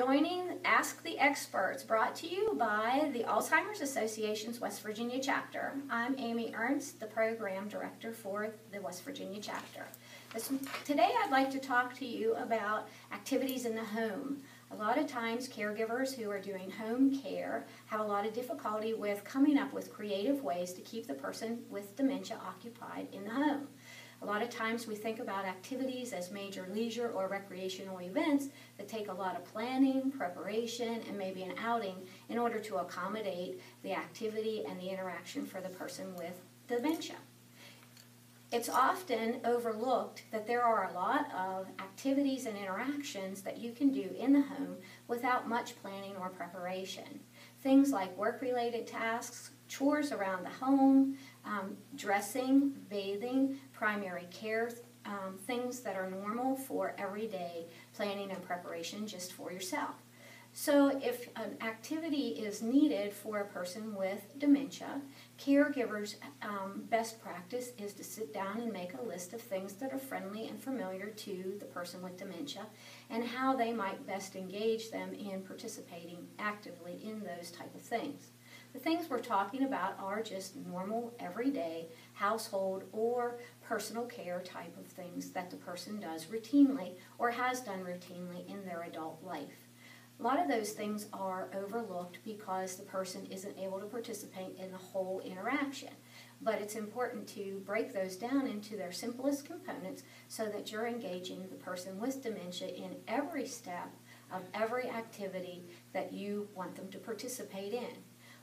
joining Ask the Experts, brought to you by the Alzheimer's Association's West Virginia chapter. I'm Amy Ernst, the Program Director for the West Virginia chapter. Today I'd like to talk to you about activities in the home. A lot of times caregivers who are doing home care have a lot of difficulty with coming up with creative ways to keep the person with dementia occupied in the home. A lot of times we think about activities as major leisure or recreational events that take a lot of planning, preparation, and maybe an outing in order to accommodate the activity and the interaction for the person with dementia. It's often overlooked that there are a lot of activities and interactions that you can do in the home without much planning or preparation. Things like work-related tasks, chores around the home, dressing, bathing, primary care, things that are normal for everyday planning and preparation just for yourself. So if an activity is needed for a person with dementia, caregivers' best practice is to sit down and make a list of things that are friendly and familiar to the person with dementia and how they might best engage them in participating actively in those type of things. The things we're talking about are just normal, everyday, household or personal care type of things that the person does routinely or has done routinely in their adult life. A lot of those things are overlooked because the person isn't able to participate in the whole interaction. But it's important to break those down into their simplest components so that you're engaging the person with dementia in every step of every activity that you want them to participate in.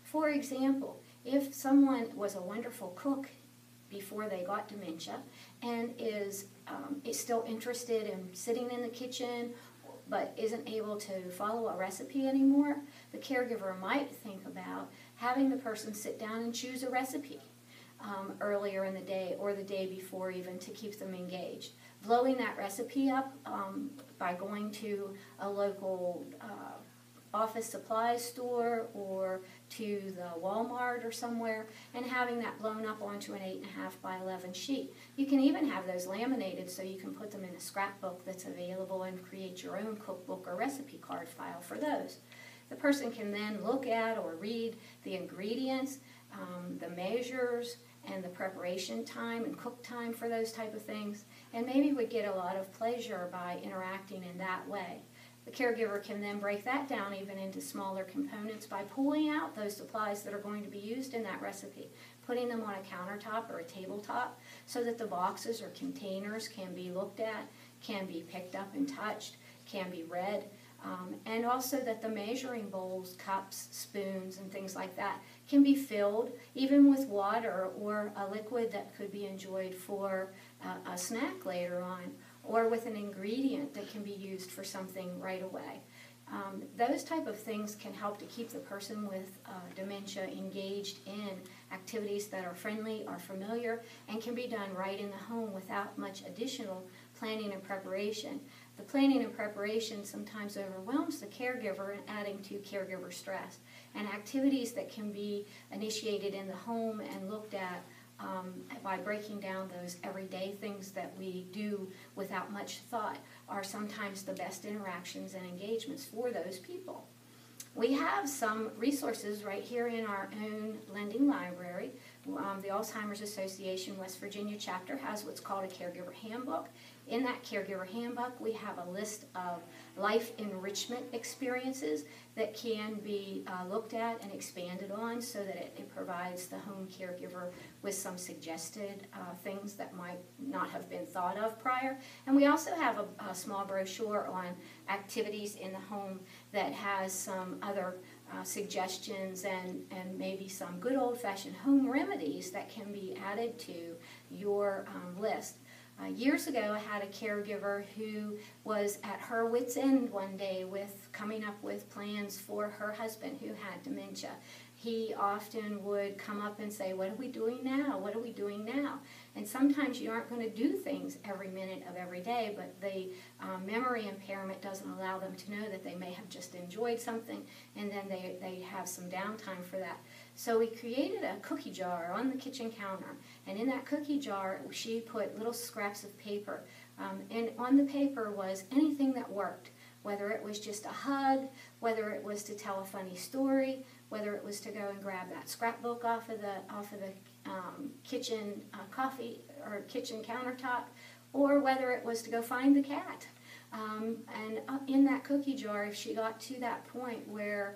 For example, if someone was a wonderful cook before they got dementia and is still interested in sitting in the kitchen but isn't able to follow a recipe anymore, the caregiver might think about having the person sit down and choose a recipe earlier in the day or the day before even to keep them engaged. Blowing that recipe up by going to a local office supply store or to the Walmart or somewhere and having that blown up onto an 8.5 by 11 sheet. You can even have those laminated so you can put them in a scrapbook that's available and create your own cookbook or recipe card file for those. The person can then look at or read the ingredients, the measures, and the preparation time and cook time for those type of things, and maybe would get a lot of pleasure by interacting in that way. The caregiver can then break that down even into smaller components by pulling out those supplies that are going to be used in that recipe, putting them on a countertop or a tabletop so that the boxes or containers can be looked at, can be picked up and touched, can be read, and also that the measuring bowls, cups, spoons, and things like that can be filled even with water or a liquid that could be enjoyed for a snack later on, or with an ingredient that can be used for something right away. Those type of things can help to keep the person with dementia engaged in activities that are friendly or familiar and can be done right in the home without much additional planning and preparation. The planning and preparation sometimes overwhelms the caregiver and adding to caregiver stress. And activities that can be initiated in the home and looked at by breaking down those everyday things that we do without much thought are sometimes the best interactions and engagements for those people. We have some resources right here in our own lending library. The Alzheimer's Association West Virginia chapter has what's called a caregiver handbook. In that caregiver handbook, we have a list of life enrichment experiences that can be looked at and expanded on so that it provides the home caregiver with some suggested things that might not have been thought of prior. And we also have a small brochure on activities in the home that has some other suggestions and maybe some good old-fashioned home remedies that can be added to your list. Years ago, I had a caregiver who was at her wit's end one day with coming up with plans for her husband who had dementia. He often would come up and say, "What are we doing now? What are we doing now?" And sometimes you aren't going to do things every minute of every day, but the memory impairment doesn't allow them to know that they may have just enjoyed something and then they have some downtime for that. So we created a cookie jar on the kitchen counter, and in that cookie jar she put little scraps of paper, and on the paper was anything that worked. whether it was just a hug, whether it was to tell a funny story, whether it was to go and grab that scrapbook off of the kitchen coffee or kitchen countertop, or whether it was to go find the cat. And in that cookie jar, if she got to that point where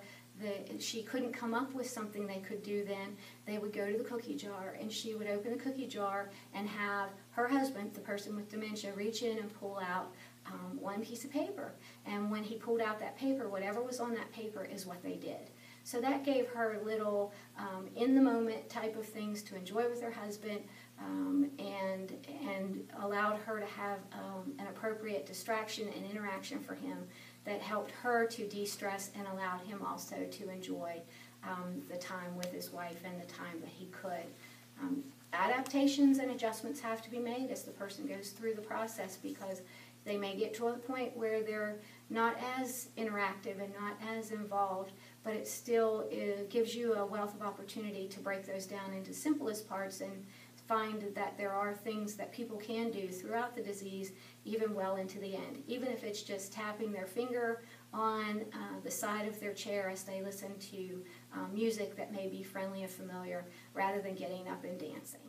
she couldn't come up with something they could do, then they would go to the cookie jar, and she would open the cookie jar and have her husband, the person with dementia, reach in and pull out one piece of paper. And when he pulled out that paper, whatever was on that paper is what they did. So that gave her little in-the-moment type of things to enjoy with her husband, and allowed her to have an appropriate distraction and interaction for him that helped her to de-stress and allowed him also to enjoy the time with his wife and the time that he could. Adaptations and adjustments have to be made as the person goes through the process, because they may get to a point where they're not as interactive and not as involved, but it still gives you a wealth of opportunity to break those down into simplest parts and find that there are things that people can do throughout the disease, even well into the end. Even if it's just tapping their finger on the side of their chair as they listen to music that may be friendly and familiar, rather than getting up and dancing.